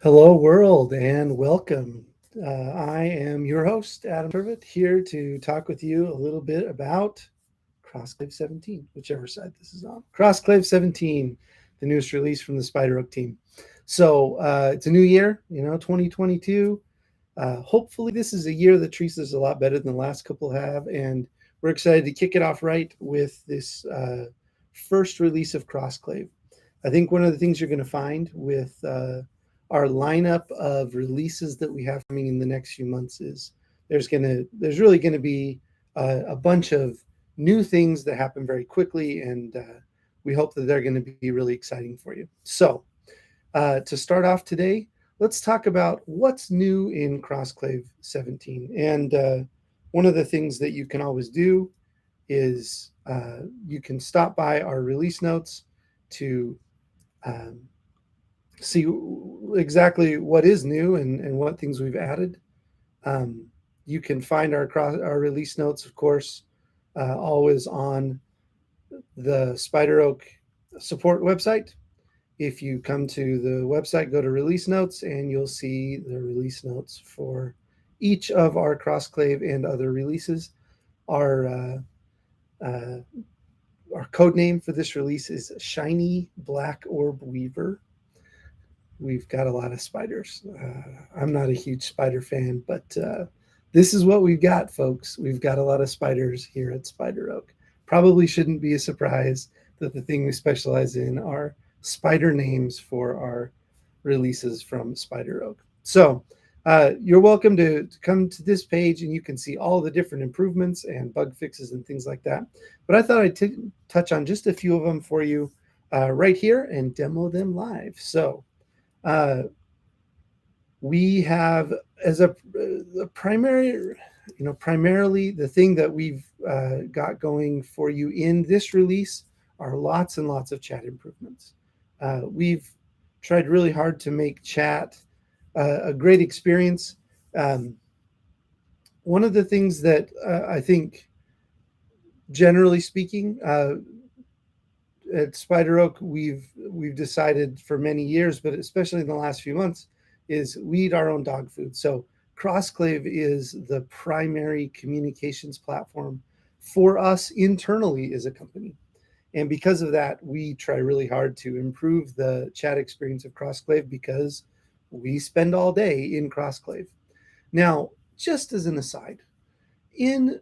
Hello, world, and welcome. I am your host, Adam Turvitt, here to talk with you a little bit about CrossClave 17, whichever side this is on. CrossClave 17, the newest release from the SpiderOak team. So it's a new year, 2022. Hopefully, this is a year that treats us a lot better than the last couple have, and we're excited to kick it off right with this first release of CrossClave. I think one of the things you're going to find with our lineup of releases that we have coming in the next few months is there's really going to be a bunch of new things that happen very quickly, and we hope that they're going to be really exciting for you. So to start off today, let's talk about what's new in CrossClave 17. And one of the things that you can always do is you can stop by our release notes to um, see exactly what is new and what things we've added. Um, you can find our release notes, of course, always on the SpiderOak support website. If you come to the website, go to release notes, and you'll see the release notes for each of our CrossClave and other releases. Our uh, our code name for this release is Shiny Black Orb Weaver. We've got a lot of spiders. I'm not a huge spider fan, but this is what we've got, folks. We've got a lot of spiders here at SpiderOak. Probably shouldn't be a surprise that the thing we specialize in are spider names for our releases from SpiderOak. So you're welcome to come to this page and you can see all the different improvements and bug fixes and things like that. But I thought I'd touch on just a few of them for you right here and demo them live. So uh, we have as a primarily the thing that we've got going for you in this release are lots and lots of chat improvements. We've tried really hard to make chat a great experience. Um, One of the things that I think, generally speaking, at SpiderOak, we've decided for many years, but especially in the last few months, is we eat our own dog food. So CrossClave is the primary communications platform for us internally as a company. And because of that, we try really hard to improve the chat experience of CrossClave because we spend all day in CrossClave. Now, just as an aside, in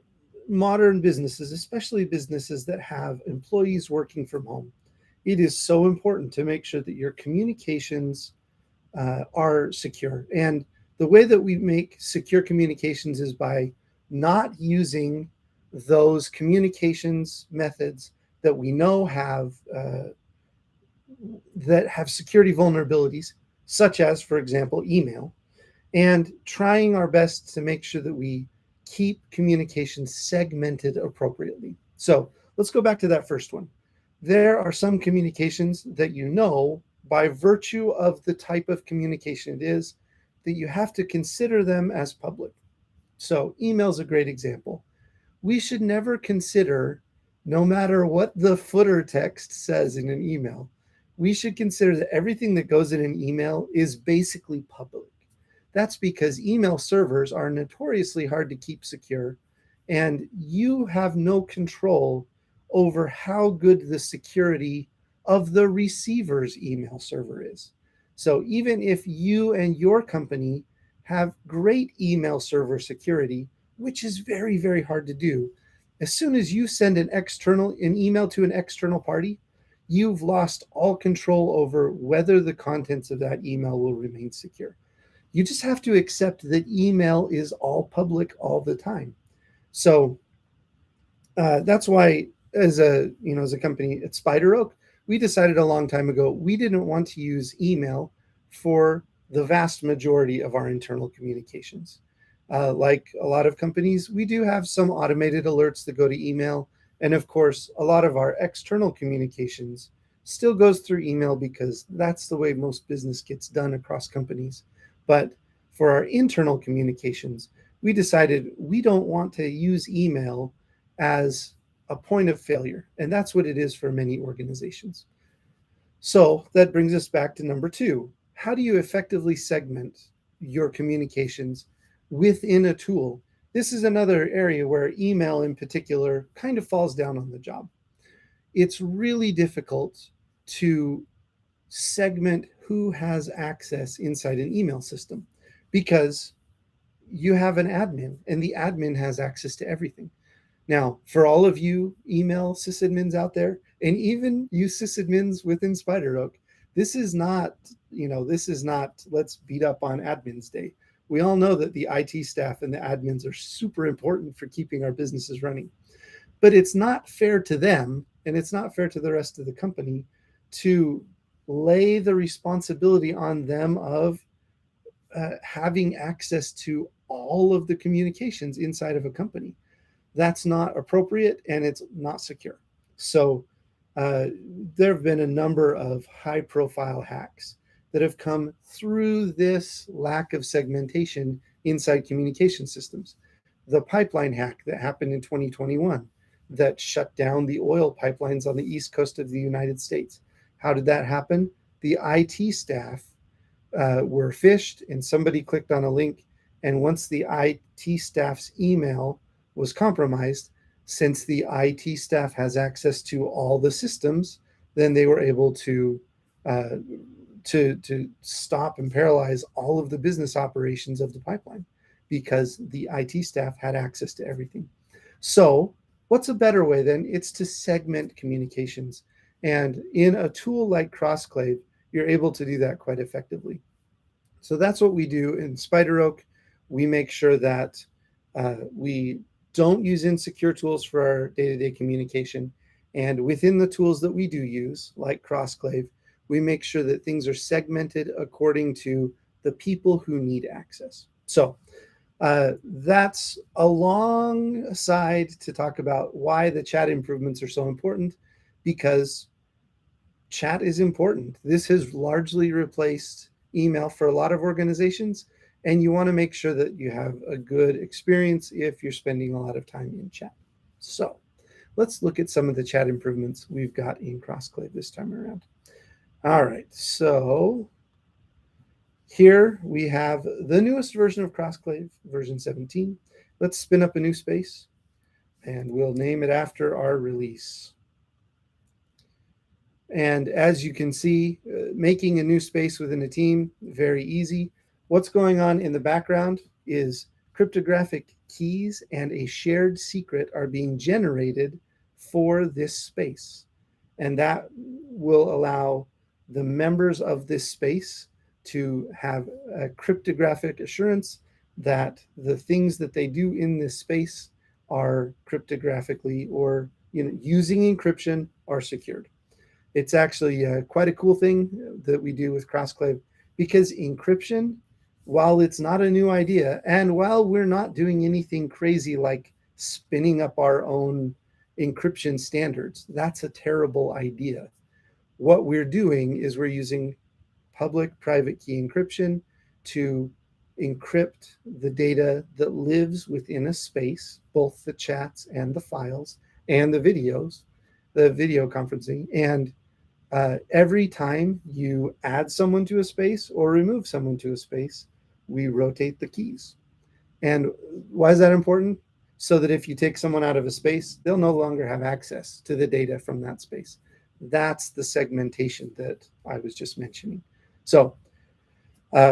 modern businesses, especially businesses that have employees working from home, it is so important to make sure that your communications are secure. And the way that we make secure communications is by not using those communications methods that we know have security vulnerabilities, such as, for example, email, and trying our best to make sure that we keep communication segmented appropriately. So let's go back to that first one. There are some communications that you know by virtue of the type of communication it is that you have to consider them as public. So email is a great example. We should never consider, no matter what the footer text says in an email, we should consider that everything that goes in an email is basically public. That's because email servers are notoriously hard to keep secure, and you have no control over how good the security of the receiver's email server is. So even if you and your company have great email server security, which is very, very hard to do, as soon as you send an email to an external party, you've lost all control over whether the contents of that email will remain secure. You just have to accept that email is all public all the time. So that's why, as a company at SpiderOak, we decided a long time ago we didn't want to use email for the vast majority of our internal communications. Like a lot of companies, we do have some automated alerts that go to email, and of course, a lot of our external communications still goes through email because that's the way most business gets done across companies. But for our internal communications, we decided we don't want to use email as a point of failure. And that's what it is for many organizations. So that brings us back to number two. how do you effectively segment your communications within a tool? This is another area where email in particular kind of falls down on the job. It's really difficult to segment who has access inside an email system because you have an admin and the admin has access to everything. Now, for all of you email sysadmins out there, and even you sysadmins within SpiderOak, this is not, this is not let's beat up on admins day. We all know that the IT staff and the admins are super important for keeping our businesses running. But it's not fair to them, and it's not fair to the rest of the company to lay the responsibility on them of having access to all of the communications inside of a company. That's not appropriate and it's not secure. So there have been a number of high profile hacks that have come through this lack of segmentation inside communication systems. The pipeline hack that happened in 2021 that shut down the oil pipelines on the east coast of the United States. How did that happen? The IT staff were phished and somebody clicked on a link. And once the IT staff's email was compromised, since the IT staff has access to all the systems, then they were able to stop and paralyze all of the business operations of the pipeline because the IT staff had access to everything. So what's a better way then? It's to segment communications. And in a tool like CrossClave, you're able to do that quite effectively. So that's what we do in SpiderOak. We make sure that we don't use insecure tools for our day-to-day communication. And within the tools that we do use, like CrossClave, we make sure that things are segmented according to the people who need access. So that's a long aside to talk about why the chat improvements are so important, because chat is important. This has largely replaced email for a lot of organizations, and you want to make sure that you have a good experience if you're spending a lot of time in chat. So let's look at some of the chat improvements we've got in CrossClave this time around. All right, so here we have the newest version of CrossClave, version 17. Let's spin up a new space, and we'll name it after our release. And as you can see, making a new space within a team, very easy. What's going on in the background is cryptographic keys and a shared secret are being generated for this space. And that will allow the members of this space to have a cryptographic assurance that the things that they do in this space are cryptographically or using encryption are secured. It's actually quite a cool thing that we do with CrossClave, because encryption, while it's not a new idea, and while we're not doing anything crazy like spinning up our own encryption standards, that's a terrible idea. What we're doing is we're using public-private key encryption to encrypt the data that lives within a space, both the chats and the files and the videos, the video conferencing. And every time you add someone to a space or remove someone to a space, we rotate the keys. And why is that important? So that if you take someone out of a space, they'll no longer have access to the data from that space. That's the segmentation that I was just mentioning. So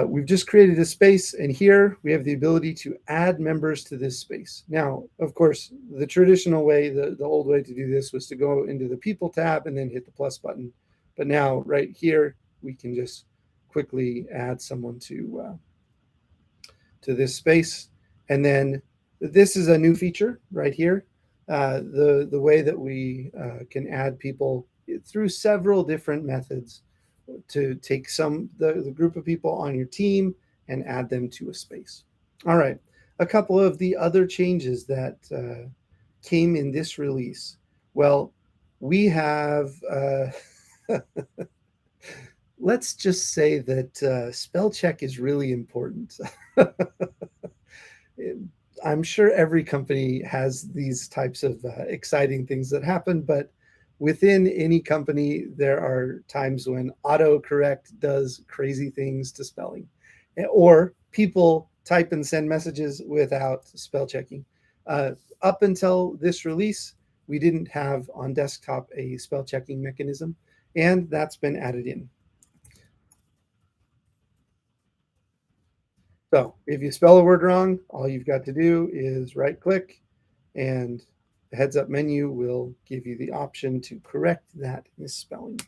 we've just created a space, and here we have the ability to add members to this space. Now, of course, the traditional way, the old way to do this was to go into the People tab and then hit the plus button. But now, right here, we can just quickly add someone to this space. And then this is a new feature right here. The way that we can add people through several different methods to take the group of people on your team and add them to a space. All right, a couple of the other changes that came in this release. Well, we have, let's just say that spell check is really important. I'm sure every company has these types of exciting things that happen, but within any company, there are times when autocorrect does crazy things to spelling, or people type and send messages without spell checking. Uh, Up until this release, we didn't have on desktop a spell checking mechanism, and that's been added in. So if you spell a word wrong, all you've got to do is right click, and the heads up menu will give you the option to correct that misspelling.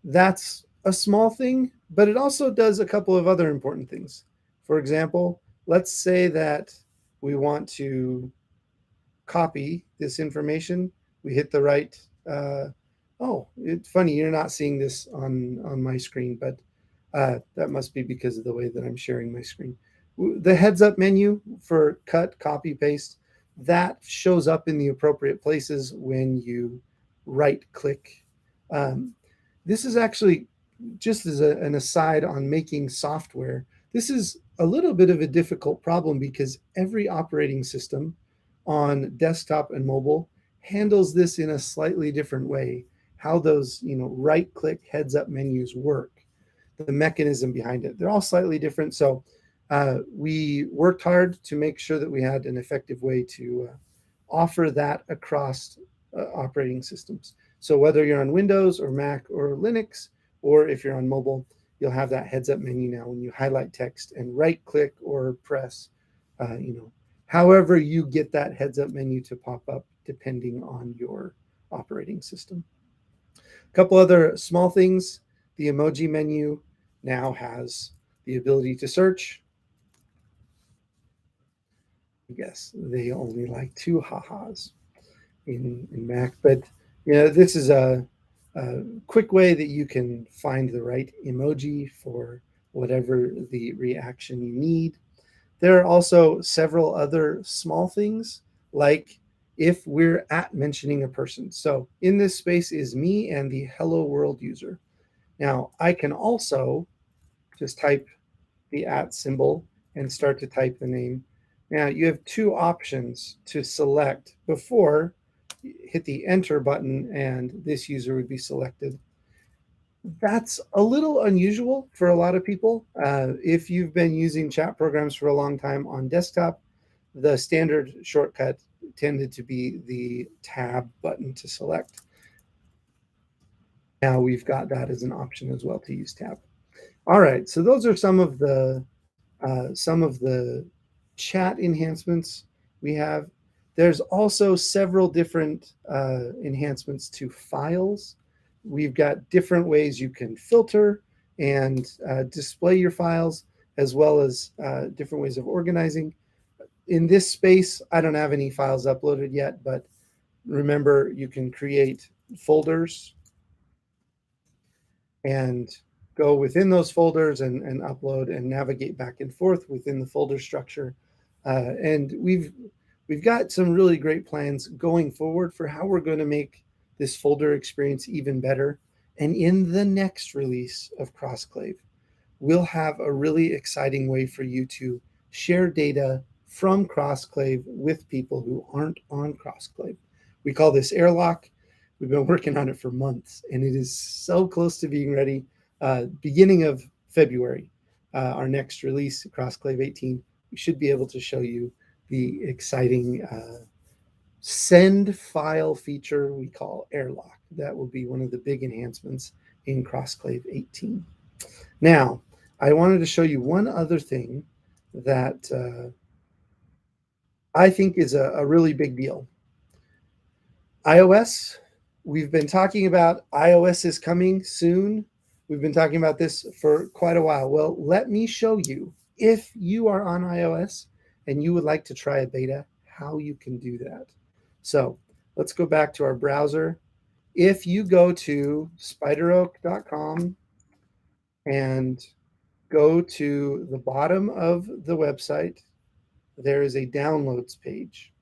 That's a small thing, but it also does a couple of other important things. For example, let's say that we want to copy this information. We hit the right. Oh, it's funny you're not seeing this on my screen, but that must be because of the way that I'm sharing my screen. The heads up menu for cut, copy, paste, that shows up in the appropriate places when you right click. Um, this is actually just as an aside on making software. This is a little bit of a difficult problem because every operating system on desktop and mobile handles this in a slightly different way. How those right click heads up menus work, the mechanism behind it, they're all slightly different. So we worked hard to make sure that we had an effective way to offer that across operating systems. So whether you're on Windows or Mac or Linux, or if you're on mobile, you'll have that heads up menu now when you highlight text and right click or press, however you get that heads up menu to pop up depending on your operating system. A couple other small things. The emoji menu now has the ability to search. I guess they only like two ha-has in Mac, but this is a quick way that you can find the right emoji for whatever the reaction you need. There are also several other small things, like if we're at mentioning a person. So in this space is me and the hello world user. Now I can also just type the at symbol and start to type the name. Now you have two options to select before. Hit the enter button and this user would be selected. That's a little unusual for a lot of people. If you've been using chat programs for a long time on desktop, the standard shortcut tended to be the tab button to select. Now we've got that as an option as well to use tab. All right, so those are some of the chat enhancements we have. There's also several different enhancements to files. We've got different ways you can filter and display your files, as well as different ways of organizing. In this space, I don't have any files uploaded yet, but remember, you can create folders and go within those folders and upload and navigate back and forth within the folder structure. And we've got some really great plans going forward for how we're going to make this folder experience even better. And in the next release of CrossClave, we'll have a really exciting way for you to share data from CrossClave with people who aren't on CrossClave. We call this Airlock. We've been working on it for months, and it is so close to being ready. Beginning of February, our next release, CrossClave 18, we should be able to show you the exciting send file feature we call Airlock. That will be one of the big enhancements in CrossClave 18. Now, I wanted to show you one other thing that I think is a really big deal. iOS, we've been talking about iOS is coming soon. We've been talking about this for quite a while. Well, let me show you, if you are on iOS and you would like to try a beta, how you can do that. So let's go back to our browser. If you go to spideroak.com and go to the bottom of the website, there is a downloads page.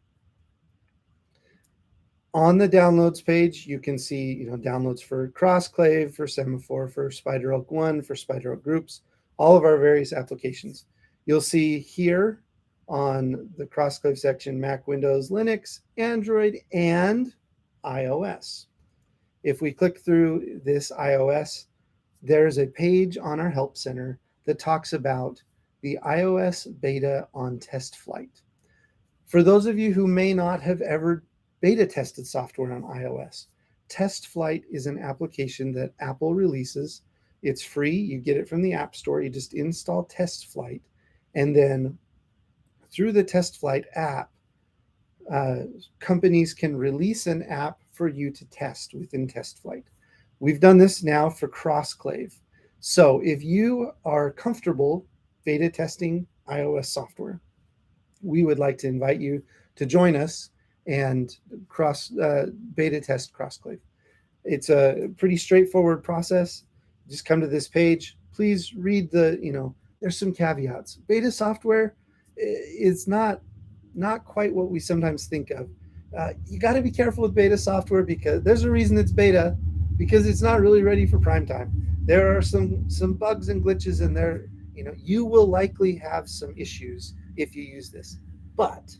On the downloads page, you can see downloads for CrossClave, for Semaphore, for SpiderOak 1, for SpiderOak groups, all of our various applications. You'll see here on the CrossClave section, Mac, Windows, Linux, Android, and iOS. if we click through this iOS, there's a page on our Help Center that talks about the iOS beta on test flight. For those of you who may not have ever beta tested software on iOS, Test Flight is an application that Apple releases. It's free. You get it from the App Store. You just install Test Flight. And then through the Test Flight app, companies can release an app for you to test within Test Flight. We've done this now for CrossClave. So if you are comfortable beta testing iOS software, we would like to invite you to join us and beta test CrossClave. It's a pretty straightforward process. Just come to this page. Please read there's some caveats. Beta software is not quite what we sometimes think of. You got to be careful with beta software because there's a reason it's beta, because it's not really ready for prime time. There are some bugs and glitches in there. You will likely have some issues if you use this, but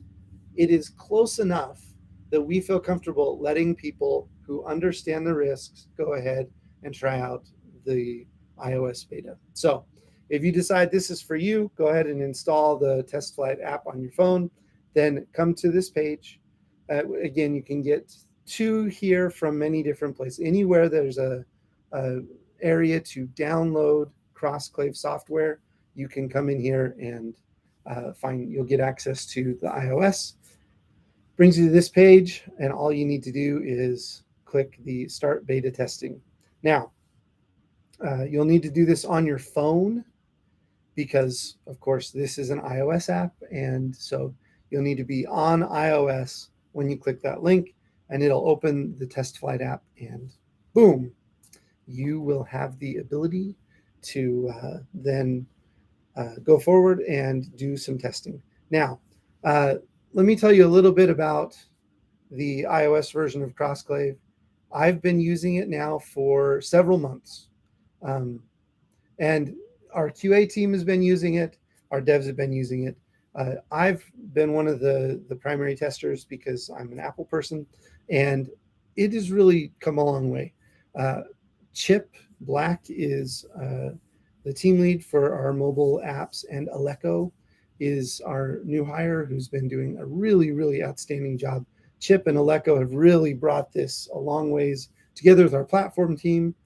it is close enough that we feel comfortable letting people who understand the risks go ahead and try out the iOS beta. So if you decide this is for you, go ahead and install the Test Flight app on your phone, then come to this page. Again, you can get to here from many different places. Anywhere there's a area to download CrossClave software, you can come in here and you'll get access to the iOS. Brings you to this page, and all you need to do is click the Start Beta Testing. Now, you'll need to do this on your phone because, of course, this is an iOS app, and so you'll need to be on iOS when you click that link, and it'll open the Test Flight app, and boom, you will have the ability to then go forward and do some testing. Now, let me tell you a little bit about the iOS version of CrossClave. I've been using it now for several months. And our QA team has been using it. Our devs have been using it. I've been one of the primary testers because I'm an Apple person, and it has really come a long way. Chip Black is the team lead for our mobile apps, and Aleko is our new hire who's been doing a really, really outstanding job. Chip and Aleko have really brought this a long ways together with our platform team.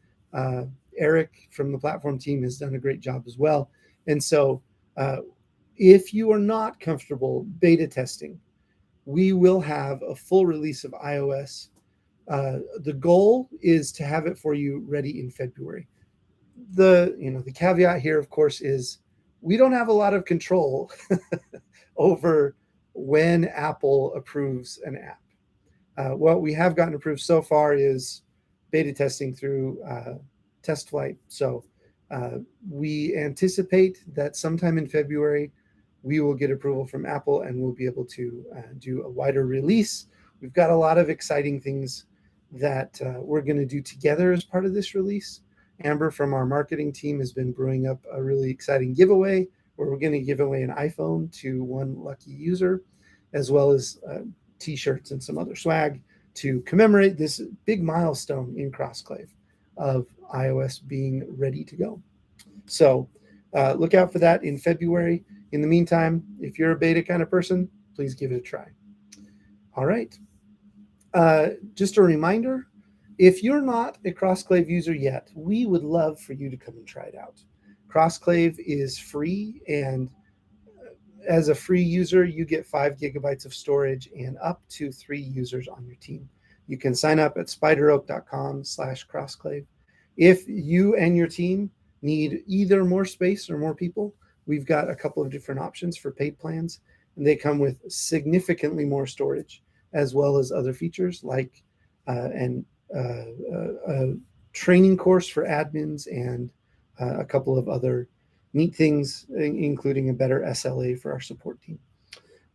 Eric from the platform team has done a great job as well. And so if you are not comfortable beta testing, we will have a full release of iOS. The goal is to have it for you ready in February. The caveat here, of course, is we don't have a lot of control over when Apple approves an app. What we have gotten approved so far is beta testing through Test Flight. So we anticipate that sometime in February, we will get approval from Apple and we'll be able to do a wider release. We've got a lot of exciting things that we're going to do together as part of this release. Amber from our marketing team has been brewing up a really exciting giveaway where we're going to give away an iPhone to one lucky user, as well as t-shirts and some other swag to commemorate this big milestone in CrossClave of iOS being ready to go. So look out for that in February. In the meantime, if you're a beta kind of person, please give it a try. All right. Just a reminder, if you're not a CrossClave user yet, we would love for you to come and try it out. CrossClave is free, and as a free user, you get 5 gigabytes of storage and up to 3 users on your team. You can sign up at spideroak.com/CrossClave. If you and your team need either more space or more people, we've got a couple of different options for paid plans, and they come with significantly more storage, as well as other features like a training course for admins and a couple of other neat things, including a better SLA for our support team.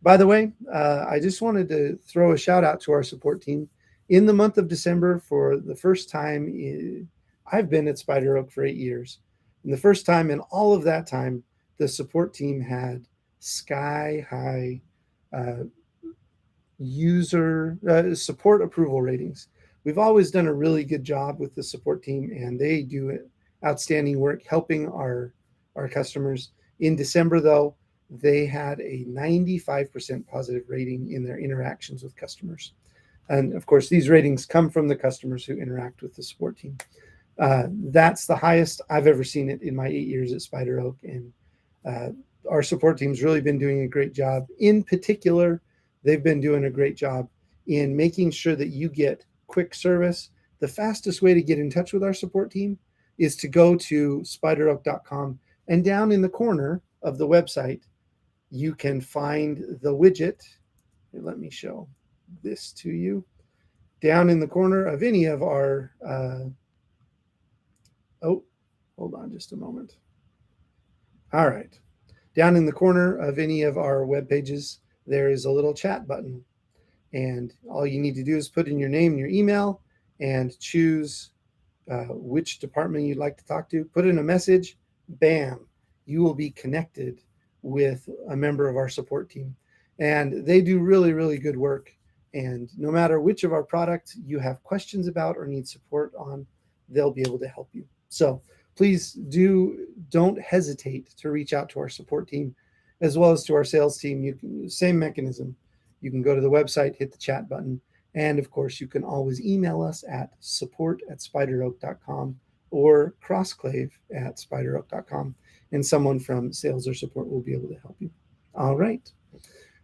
By the way, I just wanted to throw a shout out to our support team. In the month of December, for the first time, I've been at SpiderOak for 8 years. And the first time in all of that time, the support team had sky-high user support approval ratings. we've always done a really good job with the support team, and they do outstanding work helping our customers. In December, though, they had a 95% positive rating in their interactions with customers. And of course, these ratings come from the customers who interact with the support team. That's the highest I've ever seen it in my 8 years at SpiderOak. And our support team's really been doing a great job. In particular, they've been doing a great job in making sure that you get quick service. The fastest way to get in touch with our support team is to go to SpiderOak.com, and down in the corner of the website, you can find the widget. Let me show this to you. Down in the corner of any of our, oh, hold on just a moment. All right. Down in the corner of any of our web pages, there is a little chat button. And all you need to do is put in your name and your email and choose which department you'd like to talk to. Put in a message, bam, you will be connected with a member of our support team. And they do really, really good work. And no matter which of our products you have questions about or need support on, they'll be able to help you. So please don't hesitate to reach out to our support team as well as to our sales team. Same mechanism. You can go to the website, hit the chat button, and of course, you can always email us at support@spideroak.com or CrossClave@spideroak.com, and someone from sales or support will be able to help you. All right.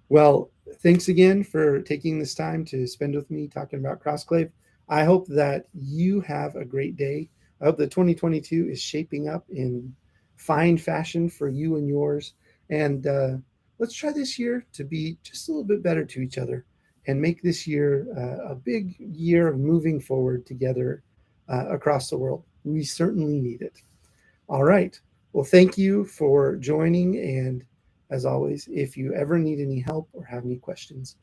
Well, thanks again for taking this time to spend with me talking about CrossClave. I hope that you have a great day. I hope that 2022 is shaping up in fine fashion for you and yours. And let's try this year to be just a little bit better to each other and make this year a big year of moving forward together across the world. We certainly need it. All right. Well, thank you for joining. And as always, if you ever need any help or have any questions,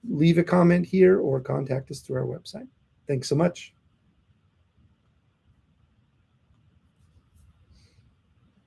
leave a comment here or contact us through our website. Thanks so much.